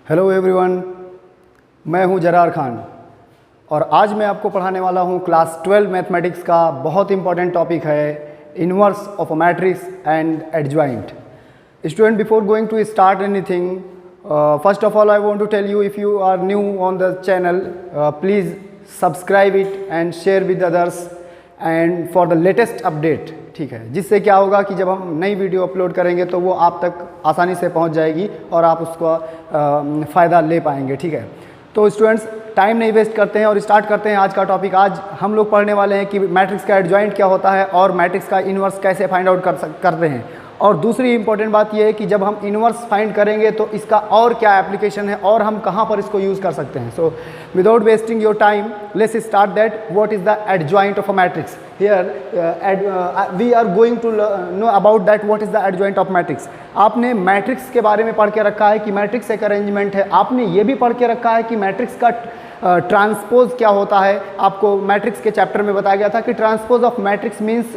Hello everyone, मैं हूं जरार खान और आज मैं आपको पढ़ाने वाला हूं क्लास 12 मैथमेटिक्स का बहुत इंपॉर्टेंट टॉपिक है inverse of a matrix and adjoint. Student, before going to start anything, first of all I want to tell you, if you are new on the channel, please subscribe it and share with others and for the latest update. ठीक है, जिससे क्या होगा कि जब हम नई video upload करेंगे तो वो आप तक आसानी से पहुंच जाएगी और आप उसका फ़ायदा ले पाएंगे। ठीक है, तो स्टूडेंट्स टाइम नहीं वेस्ट करते हैं और स्टार्ट करते हैं आज का टॉपिक। आज हम लोग पढ़ने वाले हैं कि मैट्रिक्स का एडजॉइंट क्या होता है और मैट्रिक्स का इन्वर्स कैसे फाइंड आउट करते हैं। और दूसरी इंपॉर्टेंट बात यह है कि जब हम इन्वर्स फाइंड करेंगे तो इसका और क्या एप्लीकेशन है और हम कहाँ पर इसको यूज़ कर सकते हैं। So without wasting your time, let's start that what is the adjoint of a matrix. Here we are going to know about that what is the adjoint of matrix. आपने मैट्रिक्स के बारे में पढ़ के रखा है कि मैट्रिक्स एक अरेंजमेंट है। आपने ये भी पढ़ के रखा है कि मैट्रिक्स का ट्रांसपोज क्या होता है। आपको मैट्रिक्स के चैप्टर में बताया गया था कि transpose of matrix means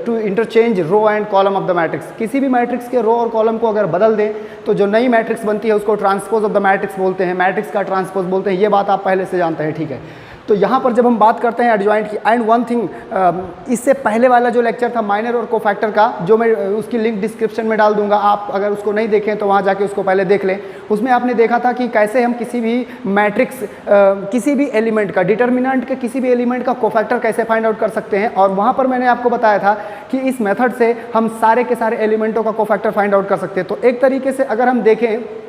to interchange row and column of the matrix. किसी भी मैट्रिक्स के रो और कॉलम को अगर बदल दें तो जो नई मैट्रिक्स बनती है उसको ट्रांसपोज ऑफ द मैट्रिक्स बोलते हैं, मैट्रिक्स का ट्रांसपोज बोलते हैं। ये बात आप पहले से जानते हैं। ठीक है, तो यहाँ पर जब हम बात करते हैं एडजॉइंट की, एंड वन थिंग, इससे पहले वाला जो लेक्चर था माइनर और कोफैक्टर का, जो मैं उसकी लिंक डिस्क्रिप्शन में डाल दूंगा, आप अगर उसको नहीं देखें तो वहाँ जाके उसको पहले देख लें। उसमें आपने देखा था कि कैसे हम किसी भी मैट्रिक्स किसी भी एलिमेंट का, डिटर्मिनेंट के किसी भी एलिमेंट का कोफैक्टर कैसे फाइंड आउट कर सकते हैं। और वहाँ पर मैंने आपको बताया था कि इस मेथड से हम सारे के सारे एलिमेंटों का कोफैक्टर फाइंड आउट कर सकते हैं। तो एक तरीके से अगर हम देखें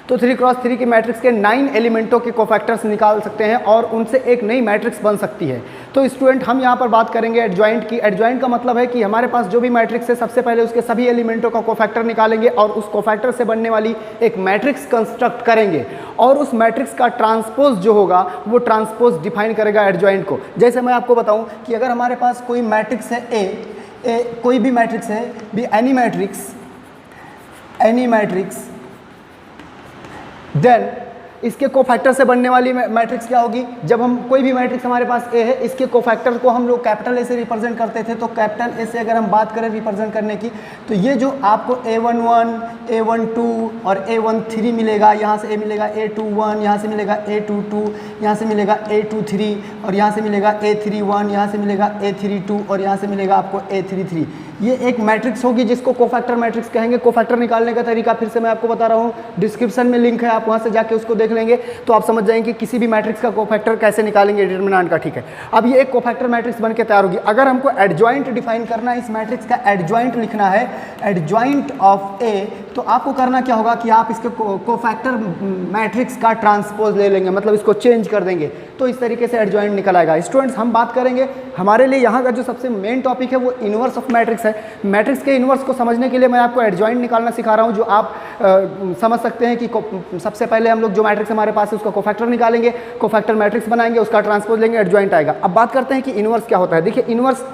तो 3x3 की मैट्रिक्स के 9 एलिमेंटों के कोफैक्टर्स निकाल सकते हैं और उनसे एक नई मैट्रिक्स बन सकती है। तो स्टूडेंट, हम यहाँ पर बात करेंगे एडजॉइंट की। एडजॉइंट का मतलब है कि हमारे पास जो भी मैट्रिक्स है, सबसे पहले उसके सभी एलिमेंटों का कोफैक्टर निकालेंगे और उस कोफैक्टर से बनने वाली एक मैट्रिक्स कंस्ट्रक्ट करेंगे और उस मैट्रिक्स का ट्रांसपोज जो होगा वो ट्रांसपोज डिफाइन करेगा एडजॉइंट को। जैसे मैं आपको बताऊँ कि अगर हमारे पास कोई मैट्रिक्स है ए, कोई भी मैट्रिक्स है, भी एनी मैट्रिक्स, देन इसके कोफैक्टर से बनने वाली मैट्रिक्स क्या होगी। जब हम कोई भी मैट्रिक्स हमारे पास ए है, इसके कोफैक्टर को हम लोग कैपिटल ए से रिप्रेजेंट करते थे। तो कैपिटल ए से अगर हम बात करें रिप्रेजेंट करने की, तो ये जो आपको a11, a12 और a13 मिलेगा, यहाँ से ए मिलेगा a21, यहाँ से मिलेगा a22, यहाँ से मिलेगा a23 और यहाँ से मिलेगा a31, यहाँ से मिलेगा a32 और यहाँ से मिलेगा आपको a33। ये एक मैट्रिक्स होगी जिसको कोफैक्टर मैट्रिक्स कहेंगे। कोफैक्टर निकालने का तरीका फिर से मैं आपको बता रहा हूँ, डिस्क्रिप्शन में लिंक है, आप वहाँ से जाके उसको देख लेंगे तो आप समझ जाएंगे कि किसी भी मैट्रिक्स का कोफैक्टर कैसे निकालेंगे डिटरमिनेंट का। ठीक है, अब ये एक कोफैक्टर मैट्रिक्स बन के तैयार होगी। अगर हमको एडजॉइंट डिफाइन करना है, इस मैट्रिक्स का एडजॉइंट लिखना है, एडजॉइंट ऑफ ए, तो आपको करना क्या होगा कि आप इसके कोफैक्टर मैट्रिक्स का ट्रांसपोज ले लेंगे, मतलब इसको चेंज कर देंगे, तो इस तरीके से एडजॉइंट निकल आएगा। स्टूडेंट्स, हम बात करेंगे, हमारे लिए यहाँ का जो सबसे मेन टॉपिक है वो इनवर्स ऑफ मैट्रिक्स है। मैट्रिक्स के इनवर्स को समझने के लिए मैं आपको एडजॉइंट निकालना सिखा रहा हूँ, जो आप समझ सकते हैं कि सबसे पहले हम लोग जो मैट्रिक्स हमारे पास है उसका कोफैक्टर निकालेंगे, कोफैक्टर मैट्रिक्स बनाएंगे, उसका ट्रांसपोज लेंगे, एडजॉइंट आएगा। अब बात करते हैं कि इनवर्स क्या होता है। देखिए, इनवर्स,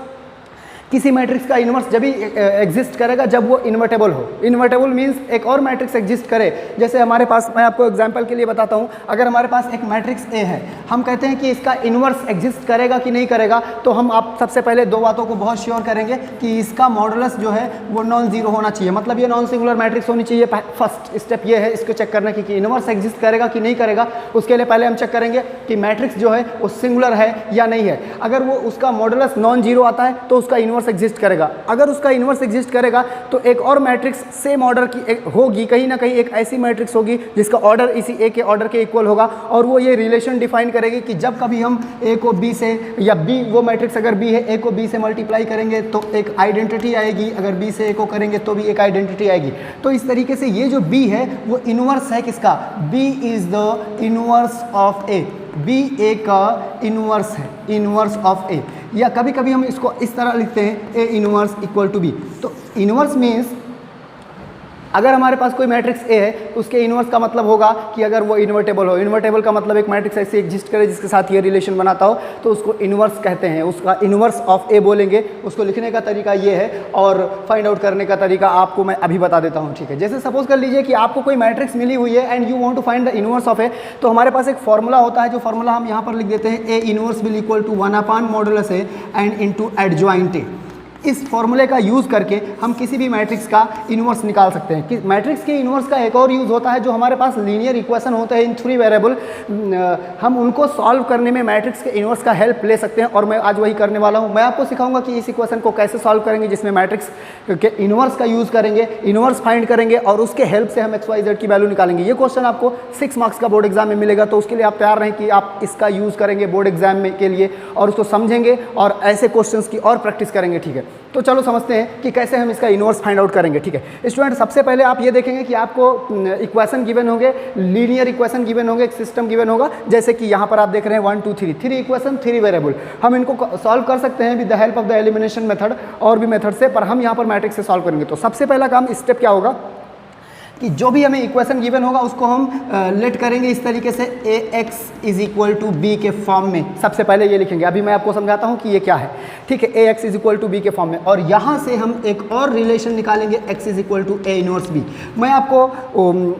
किसी मैट्रिक्स का इन्वर्स जब भी एग्जिस्ट करेगा जब वो इन्वर्टेबल हो। इन्वर्टेबल मींस एक और मैट्रिक्स एग्जिस्ट करे। जैसे हमारे पास, मैं आपको एग्जांपल के लिए बताता हूँ, अगर हमारे पास एक मैट्रिक्स ए है, हम कहते हैं कि इसका इन्वर्स एग्जिस्ट करेगा कि नहीं करेगा, तो हम आप सबसे पहले दो बातों को बहुत श्योर करेंगे कि इसका मॉडुलस जो है वो नॉन जीरो होना चाहिए, मतलब ये नॉन सिंगुलर मैट्रिक्स होनी चाहिए। फर्स्ट स्टेप ये है इसको चेक करने की कि इन्वर्स एग्जिस्ट करेगा कि नहीं करेगा। उसके लिए पहले हम चेक करेंगे कि मैट्रिक्स जो है वो सिंगुलर है या नहीं है। अगर वो उसका मॉडुलस नॉन जीरो आता है तो उसका इन्वर्स एग्जिस्ट करेगा। अगर उसका इन्वर्स एग्जिस्ट करेगा तो एक और मैट्रिक्स सेम ऑर्डर की होगी, कहीं ना कहीं एक ऐसी मैट्रिक्स होगी जिसका ऑर्डर इसी ए के ऑर्डर के इक्वल होगा और वो ये रिलेशन डिफाइन करेगी कि जब कभी हम ए को बी से, या बी, वो मैट्रिक्स अगर बी है, ए को बी से मल्टीप्लाई करेंगे तो एक आइडेंटिटी आएगी, अगर बी से ए को करेंगे तो भी एक आइडेंटिटी आएगी। तो इस तरीके से ये जो बी है वो इन्वर्स है किसका, B is the inverse of A, B A का इन्वर्स है, इन्वर्स ऑफ ए। या कभी कभी हम इसको इस तरह लिखते हैं, A inverse equal to be. तो इन्वर्स मीन्स अगर हमारे पास कोई मैट्रिक्स ए है उसके इन्वर्स का मतलब होगा कि अगर वो इन्वर्टेबल हो। इन्वर्टेबल का मतलब एक मैट्रिक्स ऐसे एग्जिस्ट करे जिसके साथ ये रिलेशन बनाता हो, तो उसको इन्वर्स कहते हैं। उसका इन्वर्स ऑफ ए बोलेंगे। उसको लिखने का तरीका ये है और फाइंड आउट करने का तरीका आपको मैं अभी बता देता हूँ। ठीक है, जैसे सपोज कर लीजिए कि आपको कोई मैट्रिक्स मिली हुई है and you want to find the inverse of A, तो हमारे पास एक फॉर्मूला होता है, जो फॉर्मूला हम यहाँ पर लिख देते हैं, A inverse will equal to 1/मॉडुलस A and into adjoint A. इस फॉर्मूले का यूज़ करके हम किसी भी मैट्रिक्स का इन्वर्स निकाल सकते हैं। कि मैट्रिक्स के इन्वर्स का एक और यूज़ होता है, जो हमारे पास लीनियर इक्वेशन होते हैं इन 3 वेरिएबल, हम उनको सॉल्व करने में मैट्रिक्स के इन्वर्स का हेल्प ले सकते हैं, और मैं आज वही करने वाला हूँ। मैं आपको सिखाऊंगा कि इस इक्वेशन को कैसे सॉल्व करेंगे, जिसमें मैट्रिक्स के इन्वर्स का यूज़ करेंगे, इन्वर्स फाइंड करेंगे और उसके हेल्प से हम XYZ की वैल्यू निकालेंगे। ये क्वेश्चन आपको 6 मार्क्स का बोर्ड एग्जाम में मिलेगा, तो उसके लिए आप तैयार रहें कि आप इसका यूज़ करेंगे बोर्ड एग्जाम में के लिए और उसको समझेंगे और ऐसे क्वेश्चंस की और प्रैक्टिस करेंगे। ठीक है, तो चलो समझते हैं कि कैसे हम इसका इन्वर्स फाइंड आउट करेंगे। ठीक है स्टूडेंट, सबसे पहले आप ये देखेंगे कि आपको इक्वेशन गिवन होंगे, लीनियर इक्वेशन गिवन होंगे, एक सिस्टम गिवन होगा, जैसे कि यहाँ पर आप देख रहे हैं 1 2 3 3 इक्वेशन 3 वेरिएबल। हम इनको सॉल्व कर सकते हैं with the help of the elimination method और भी मेथड से, पर हम यहाँ पर मैट्रिक्स से सॉल्व करेंगे। तो सबसे पहला काम स्टेप क्या होगा कि जो भी हमें इक्वेशन गिवन होगा उसको हम लेट करेंगे इस तरीके से, ax = b के फॉर्म में। सबसे पहले ये लिखेंगे, अभी मैं आपको समझाता हूँ कि ये क्या है। ठीक है, ax = b के फॉर्म में, और यहाँ से हम एक और रिलेशन निकालेंगे, x = a इनवर्स b। मैं आपको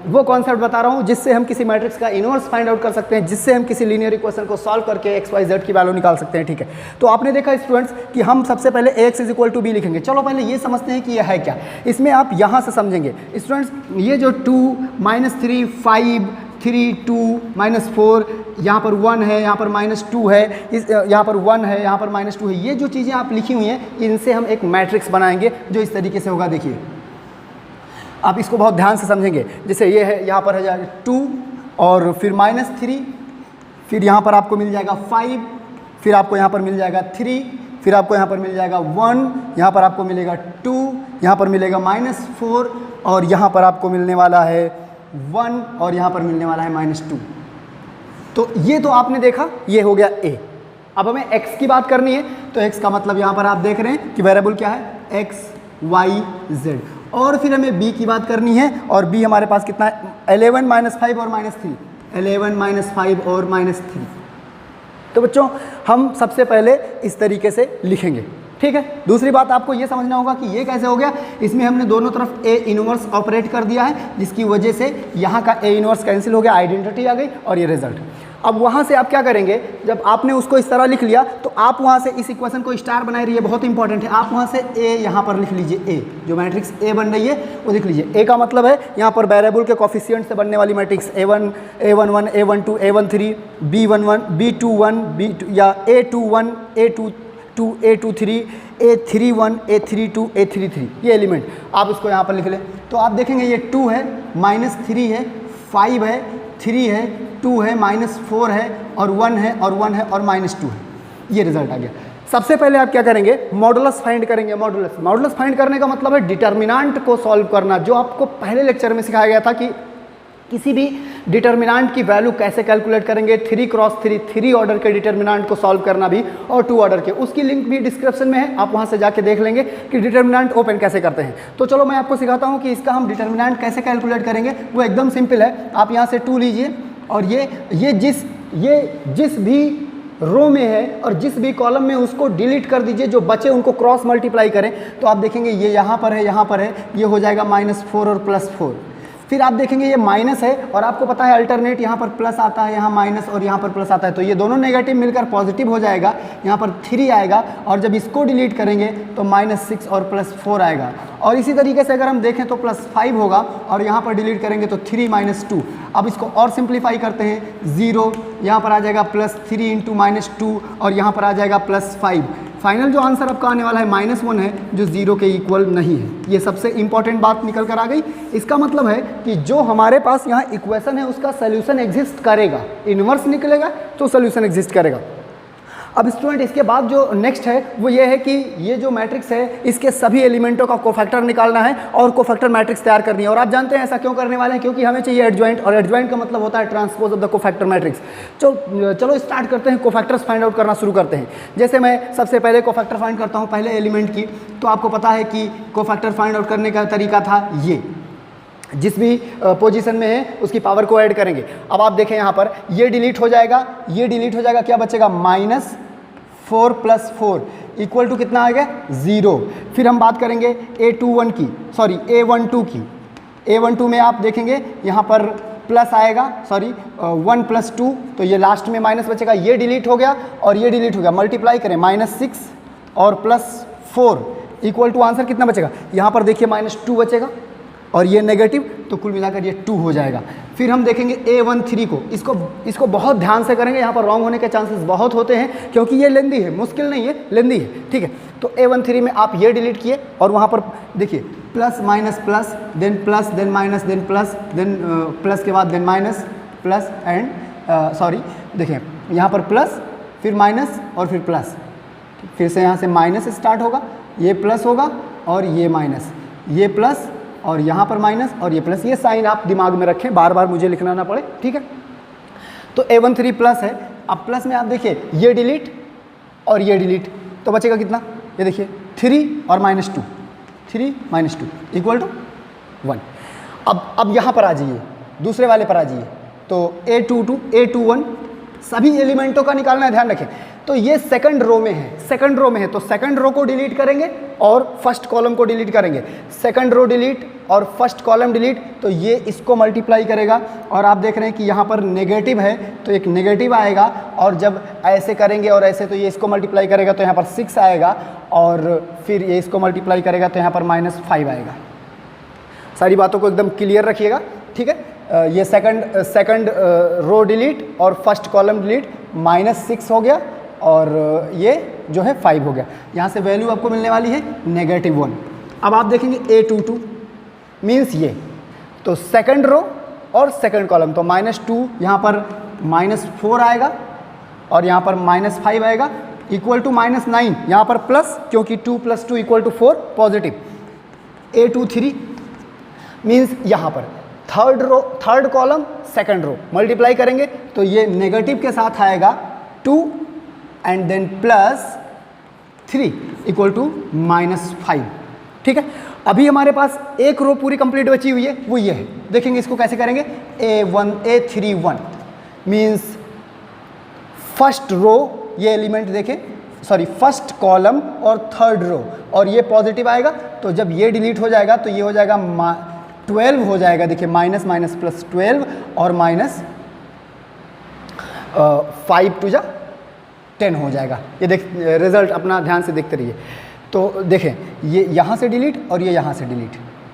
वो कॉन्सेप्ट बता रहा हूँ जिससे हम किसी मैट्रिक्स का इनवर्स फाइंड आउट कर सकते हैं, जिससे हम किसी लीनियर इक्वेशन को सॉल्व करके XYZ की वैल्यू निकाल सकते हैं। ठीक है, तो आपने देखा स्टूडेंट्स कि हम सबसे पहले ax = b लिखेंगे। चलो पहले ये समझते हैं कि यह है क्या। इसमें आप यहाँ से समझेंगे स्टूडेंट्स, ये जो 2 -3 5 3 2 -4, यहाँ पर 1 है, यहाँ पर -2 है, यहाँ पर 1 है, यहाँ पर -2 है, ये जो चीज़ें आप लिखी हुई हैं इनसे हम एक मैट्रिक्स बनाएंगे जो इस तरीके से होगा। देखिए आप इसको बहुत ध्यान से समझेंगे। जैसे ये है, यहाँ पर है 2 और फिर -3, फिर यहाँ पर आपको मिल जाएगा 5, फिर आपको यहाँ पर मिल जाएगा 3, फिर आपको यहाँ पर मिल जाएगा 1, यहाँ पर आपको मिलेगा 2, यहाँ पर मिलेगा -4 और यहाँ पर आपको मिलने वाला है 1 और यहाँ पर मिलने वाला है -2। तो ये तो आपने देखा, ये हो गया a। अब हमें x की बात करनी है, तो x का मतलब यहाँ पर आप देख रहे हैं कि वेरिएबल क्या है, x y z। और फिर हमें b की बात करनी है, और b हमारे पास कितना है, 11 -5 और -3, 11 -5 और -3। तो बच्चों हम सबसे पहले इस तरीके से लिखेंगे। ठीक है, दूसरी बात आपको ये समझना होगा कि ये कैसे हो गया। इसमें हमने दोनों तरफ a इनवर्स ऑपरेट कर दिया है, जिसकी वजह से यहाँ का a इनवर्स कैंसिल हो गया, आइडेंटिटी आ गई और ये रिजल्ट। अब वहाँ से आप क्या करेंगे, जब आपने उसको इस तरह लिख लिया तो आप वहाँ से इस इक्वेशन को स्टार बनाए रहिए, बहुत इंपॉर्टेंट है। आप वहाँ से a यहाँ पर लिख लीजिए, a जो मैट्रिक्स a बन रही है वो लिख लीजिए। a का मतलब है यहाँ पर वेरिएबल के कोफिशिएंट से बनने वाली matrix a1 a11 a12 a13 b11 b21 b2 या a21 a22 a23 a31 a32 a33, ये एलिमेंट आप इसको यहाँ पर लिख लें। तो आप देखेंगे ये 2 है, -3 है, 5 है, 3 है, 2 है, -4 है और 1 है और 1 है और -2 है। ये रिजल्ट आ गया। सबसे पहले आप क्या करेंगे, मॉडुलस फाइंड करेंगे। मॉडुलस फाइंड करने का मतलब है डिटर्मिनेंट को सॉल्व करना, जो आपको पहले लेक्चर में सिखाया गया था कि किसी भी डिटर्मिनेंट की वैल्यू कैसे कैलकुलेट करेंगे। 3 क्रॉस 3 ऑर्डर के डिटर्मिनेंट को सॉल्व करना भी, और 2 ऑर्डर के, उसकी लिंक भी डिस्क्रिप्शन में है, आप वहां से जाके देख लेंगे कि डिटर्मिनेंट ओपन कैसे करते हैं। तो चलो मैं आपको सिखाता हूं कि इसका हम डिटर्मिनेंट कैसे कैलकुलेट करेंगे। वो एकदम सिंपल है। आप यहाँ से 2 लीजिए और ये जिस भी रो में है और जिस भी कॉलम में उसको डिलीट कर दीजिए, जो बचे उनको क्रॉस मल्टीप्लाई करें तो आप देखेंगे ये यहाँ पर है, यहाँ पर है, ये हो जाएगा -4 और +4। फिर आप देखेंगे ये माइनस है और आपको पता है अल्टरनेट यहाँ पर प्लस आता है, यहाँ माइनस और यहाँ पर प्लस आता है, तो ये दोनों नेगेटिव मिलकर पॉजिटिव हो जाएगा, यहाँ पर 3 आएगा और जब इसको डिलीट करेंगे तो -6 और +4 आएगा। और इसी तरीके से अगर हम देखें तो +5 होगा और यहाँ पर डिलीट करेंगे तो 3 - 2। अब इसको और सिंप्लीफाई करते हैं, 0 यहाँ पर आ जाएगा +3 × -2 और यहाँ पर आ जाएगा +5। फाइनल जो आंसर आपका आने वाला है -1 है, जो 0 के इक्वल नहीं है। ये सबसे इंपॉर्टेंट बात निकल कर आ गई। इसका मतलब है कि जो हमारे पास यहाँ इक्वेशन है उसका सोल्यूशन एग्जिस्ट करेगा, इन्वर्स निकलेगा तो सोल्यूशन एग्जिस्ट करेगा। अब स्टूडेंट इसके बाद जो नेक्स्ट है वो ये है कि ये जो मैट्रिक्स है इसके सभी एलिमेंटों का कोफैक्टर निकालना है और कोफैक्टर मैट्रिक्स तैयार करनी है। और आप जानते हैं ऐसा क्यों करने वाले हैं, क्योंकि हमें चाहिए एडजॉइंट, और एडजॉइंट का मतलब होता है transpose of the cofactor matrix. चलो स्टार्ट करते हैं, कोफैक्टर्स फाइंड आउट करना शुरू करते हैं। जैसे मैं सबसे पहले कोफैक्टर फाइंड करता हूँ पहले एलिमेंट की, तो आपको पता है कि कोफैक्टर फाइंड आउट करने का तरीका था ये, जिस भी पोजीशन में है उसकी पावर को ऐड करेंगे। अब आप देखें यहाँ पर ये डिलीट हो जाएगा, ये डिलीट हो जाएगा, क्या बचेगा -4 + 4 इक्वल टू कितना आएगा 0। फिर हम बात करेंगे A12 की। A12 में आप देखेंगे यहाँ पर प्लस आएगा, 1 + 2, तो ये लास्ट में माइनस बचेगा, ये डिलीट हो गया और ये डिलीट हो गया। मल्टीप्लाई करें, -6 और +4, इक्वल टू आंसर कितना बचेगा, यहाँ पर देखिए -2 बचेगा और ये नेगेटिव, तो कुल मिलाकर ये 2 हो जाएगा। फिर हम देखेंगे A13 को, इसको बहुत ध्यान से करेंगे, यहाँ पर रॉन्ग होने के चांसेस बहुत होते हैं क्योंकि ये लेंदी है, मुश्किल नहीं है, लेंदी है, ठीक है। तो A13 में आप ये डिलीट किए और वहाँ पर देखिए plus minus plus then minus then plus then plus के बाद then minus plus and sorry देखिए यहाँ पर प्लस फिर माइनस और फिर प्लस, फिर से यहाँ से माइनस स्टार्ट होगा, ये प्लस होगा और ये माइनस, ये प्लस और यहाँ पर माइनस और ये प्लस। ये साइन आप दिमाग में रखें, बार बार मुझे लिखना ना पड़े, ठीक है। तो A13 प्लस है, अब प्लस में आप देखिए ये डिलीट और ये डिलीट, तो बचेगा कितना, ये देखिए 3 और -2, 3 -2 इक्वल टू 1। अब यहाँ पर आ जाइए, दूसरे वाले पर आ जाइए, तो A22 A21 सभी एलिमेंटों का निकालना है, ध्यान रखें। तो ये सेकंड रो में है, सेकंड रो में है, तो सेकंड रो को डिलीट करेंगे और फर्स्ट कॉलम को डिलीट करेंगे। सेकंड रो डिलीट और फर्स्ट कॉलम डिलीट, तो ये इसको मल्टीप्लाई करेगा और आप देख रहे हैं कि यहाँ पर नेगेटिव है तो एक नेगेटिव आएगा, और जब ऐसे करेंगे और ऐसे तो ये इसको मल्टीप्लाई करेगा तो यहाँ पर 6 आएगा, और फिर ये इसको मल्टीप्लाई करेगा तो यहाँ पर -5 आएगा। सारी बातों को एकदम क्लियर रखिएगा, ठीक है। ये सेकंड रो डिलीट और फर्स्ट कॉलम डिलीट, -6 हो गया और ये जो है 5 हो गया। यहाँ से वैल्यू आपको मिलने वाली है -1। अब आप देखेंगे A22 मीन्स ये, तो सेकंड रो और सेकंड कॉलम, तो -2 यहाँ पर -4 आएगा और यहाँ पर -5 आएगा, इक्वल टू -9 यहाँ पर प्लस, क्योंकि 2 + 2 = 4 पॉजिटिव। A23 मीन्स यहाँ पर third column second row multiply करेंगे तो ये नेगेटिव के साथ आएगा 2 एंड देन +3 इक्वल टू -5, ठीक है। अभी हमारे पास एक रो पूरी कंप्लीट बची हुई है, वो ये है। देखेंगे इसको कैसे करेंगे। A31 मीन्स फर्स्ट रो, ये एलिमेंट देखें, सॉरी फर्स्ट कॉलम और थर्ड रो, और ये पॉजिटिव आएगा, तो जब ये डिलीट हो जाएगा तो ये हो जाएगा 12 हो जाएगा। देखिए माइनस माइनस प्लस 12 और -5 × 10 हो जाएगा। ये देख रिजल्ट अपना ध्यान से देखते रहिए। तो देखें ये यहाँ से डिलीट और ये यहाँ से डिलीट,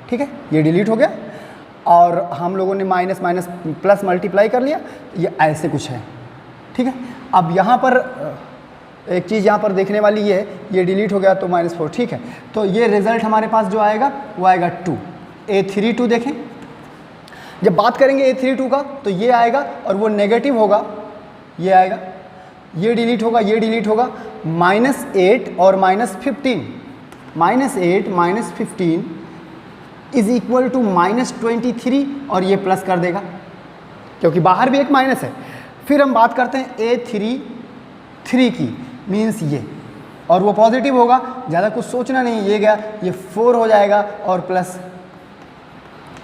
ठीक है, ये डिलीट हो गया और हम लोगों ने माइनस माइनस प्लस मल्टीप्लाई कर लिया, ये ऐसे कुछ है, ठीक है। अब यहाँ पर एक चीज़ यहाँ पर देखने वाली ये है, ये डिलीट हो गया तो -4, ठीक है। तो ये रिज़ल्ट हमारे पास जो आएगा वो आएगा 2। A32 देखें, जब बात करेंगे A32 का तो ये आएगा और वो नेगेटिव होगा, ये आएगा, ये डिलीट होगा, ये डिलीट होगा, -8 और -15, -8 -15 इज इक्वल टू -23 और ये प्लस कर देगा क्योंकि बाहर भी एक माइनस है। फिर हम बात करते हैं A33 की, मीन्स ये, और वो पॉजिटिव होगा, ज़्यादा कुछ सोचना नहीं, ये गया, ये 4 हो जाएगा और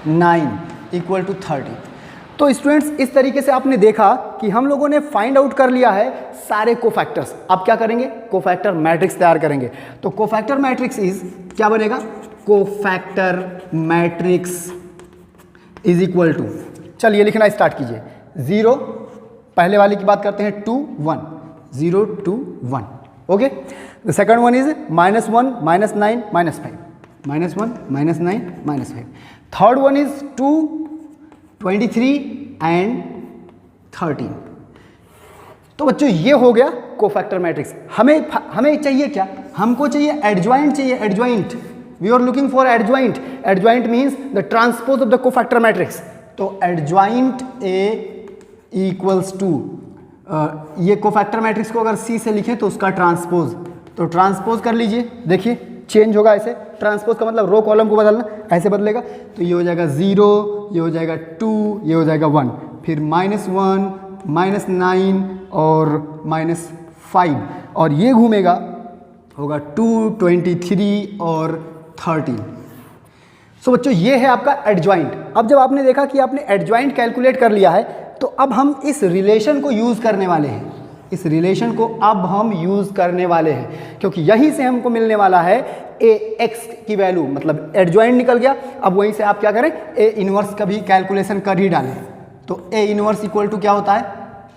+9 इक्वल टू 30। तो स्टूडेंट्स इस तरीके से आपने देखा कि हम लोगों ने फाइंड आउट कर लिया है सारे कोफैक्टर्स। अब क्या करेंगे, कोफैक्टर मैट्रिक्स तैयार करेंगे। तो कोफैक्टर मैट्रिक्स इज क्या बनेगा, cofactor matrix is equal to, चलिए लिखना स्टार्ट कीजिए, 0, पहले वाले की बात करते हैं 2 1, 0 2 1, okay. The second one is -1 -9 -5, -1 -9 -5। Third one is 2 23 and 13। तो बच्चों ये हो गया कोफैक्टर मैट्रिक्स। हमें चाहिए क्या, हमको चाहिए एडजॉइंट, चाहिए adjoint, we are looking for adjoint. Adjoint means the transpose of the cofactor matrix. तो एडजॉइंट A इक्वल्स टू, ये कोफैक्टर मैट्रिक्स को अगर C से लिखें तो उसका ट्रांसपोज, तो ट्रांसपोज कर लीजिए, देखिए चेंज होगा ऐसे, ट्रांसपोज का मतलब रो कॉलम को बदलना, ऐसे बदलेगा, तो ये हो जाएगा 0, ये हो जाएगा 2, ये हो जाएगा 1, फिर -1 -9 और -5, और ये घूमेगा, होगा 2 23 और 13। सो बच्चों ये है आपका एडजॉइंट। अब जब आपने देखा कि आपने एडजॉइंट कैलकुलेट कर लिया है, तो अब हम इस रिलेशन को यूज़ करने वाले हैं, इस रिलेशन को अब हम यूज़ करने वाले हैं, क्योंकि यहीं से हमको मिलने वाला है AX की वैल्यू, मतलब एडजॉइंट निकल गया। अब वहीं से आप क्या करें, A इनवर्स का भी कैलकुलेशन कर ही डालें। तो A इनवर्स इक्वल टू क्या होता है,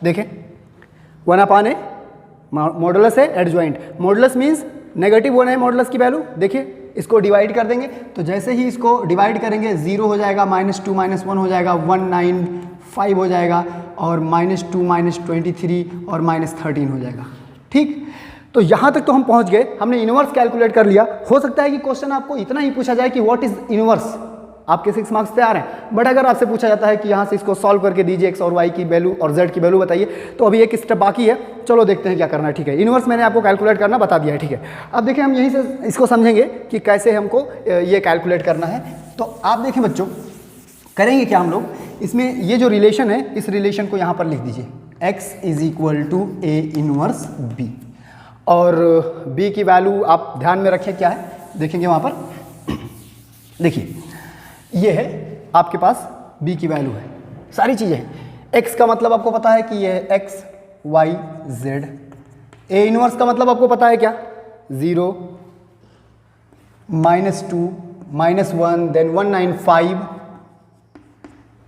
देखें 1/A, मॉडुलस है एडजॉइंट, मॉडुलस मीन्स नेगेटिव 1 है मॉडुलस की वैल्यू, देखिए इसको डिवाइड कर देंगे तो जैसे ही इसको डिवाइड करेंगे 0 हो जाएगा, -2 -1 हो जाएगा, 195 हो जाएगा और -2 -23 और -13 हो जाएगा। ठीक, तो यहाँ तक तो हम पहुँच गए, हमने इनवर्स कैलकुलेट कर लिया। हो सकता है कि क्वेश्चन आपको इतना ही पूछा जाए कि व्हाट इज इनवर्स, आपके 6 मार्क्स तैयार हैं। बट अगर आपसे पूछा जाता है कि यहाँ से इसको सॉल्व करके दीजिए x और y की वैल्यू और z की वैल्यू बताइए, तो अभी एक स्टेप बाकी है, चलो देखते हैं क्या करना है। ठीक है, इनवर्स मैंने आपको कैलकुलेट करना बता दिया है। ठीक है, अब देखिए हम यहीं से इसको समझेंगे कि कैसे हमको ये कैलकुलेट करना है। तो आप देखें बच्चों, करेंगे क्या हम लोग, इसमें ये जो रिलेशन है इस रिलेशन को यहाँ पर लिख दीजिए, x = A इनवर्स b, और b की वैल्यू आप ध्यान में रखें क्या है, देखेंगे वहाँ पर, देखिए ये है आपके पास b की वैल्यू है, सारी चीज़ें हैं। x का मतलब आपको पता है कि ये है x y z, a inverse का मतलब आपको पता है क्या, 0 -2 -1 देन 195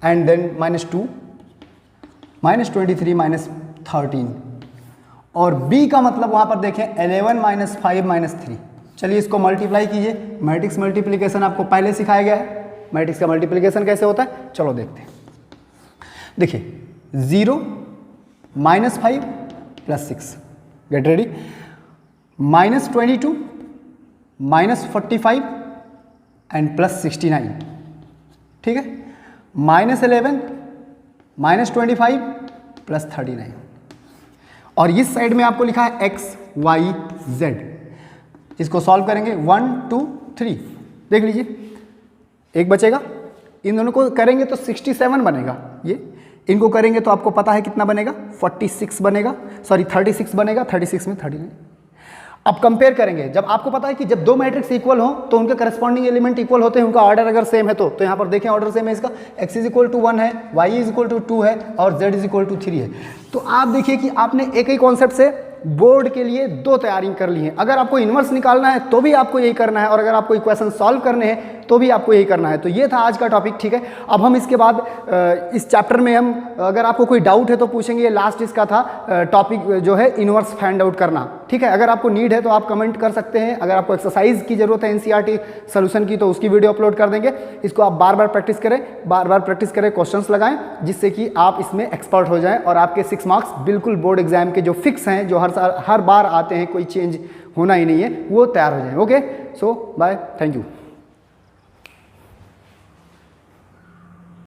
एंड देन -2 -23 -13, और b का मतलब वहाँ पर देखें 11 -5 -3। चलिए इसको मल्टीप्लाई कीजिए, मैट्रिक्स मल्टीप्लिकेशन आपको पहले सिखाया गया है, मैट्रिक्स का मल्टीप्लिकेशन कैसे होता है, चलो देखते हैं। देखिए 0 -5 +6, गेट रेडी, -22 -45 एंड +69, ठीक है, -11 -25 +39, और इस साइड में आपको लिखा है x y z। इसको सॉल्व करेंगे 1 2 3, देख लीजिए एक बचेगा, इन दोनों को करेंगे तो 67 बनेगा, ये इनको करेंगे तो आपको पता है कितना बनेगा, 46 बनेगा, सॉरी 36 बनेगा, 36 में 39। अब कंपेयर करेंगे, जब आपको पता है कि जब दो मैट्रिक्स इक्वल हो तो उनके करस्पॉन्डिंग एलिमेंट इक्वल होते हैं, उनका ऑर्डर अगर सेम है तो यहाँ पर देखें ऑर्डर सेम है इसका, x = 1 है, y = 2 है और z = 3 है। तो आप देखिए कि आपने एक ही कॉन्सेप्ट से बोर्ड के लिए दो तैयारी कर ली है। अगर आपको इन्वर्स निकालना है तो भी आपको यही करना है, और अगर आपको इक्वेशन सॉल्व करने हैं तो भी आपको यही करना है। तो ये था आज का टॉपिक, ठीक है। अब हम इसके बाद इस चैप्टर में हम, अगर आपको कोई डाउट है तो पूछेंगे, ये लास्ट इसका था टॉपिक जो है इन्वर्स फाइंड आउट करना, ठीक है। अगर आपको नीड है तो आप कमेंट कर सकते हैं, अगर आपको एक्सरसाइज की जरूरत है एनसीईआरटी सोल्यूशन की तो उसकी वीडियो अपलोड कर देंगे। इसको आप बार बार प्रैक्टिस करें, बार बार प्रैक्टिस करें, क्वेश्चंस लगाएं, जिससे कि आप इसमें एक्सपर्ट हो जाएं और आपके 6 मार्क्स बिल्कुल बोर्ड एग्जाम के जो फिक्स हैं, जो हर बार आते हैं, कोई चेंज होना ही नहीं है, वो तैयार हो जाए। Okay, so bye, thank you.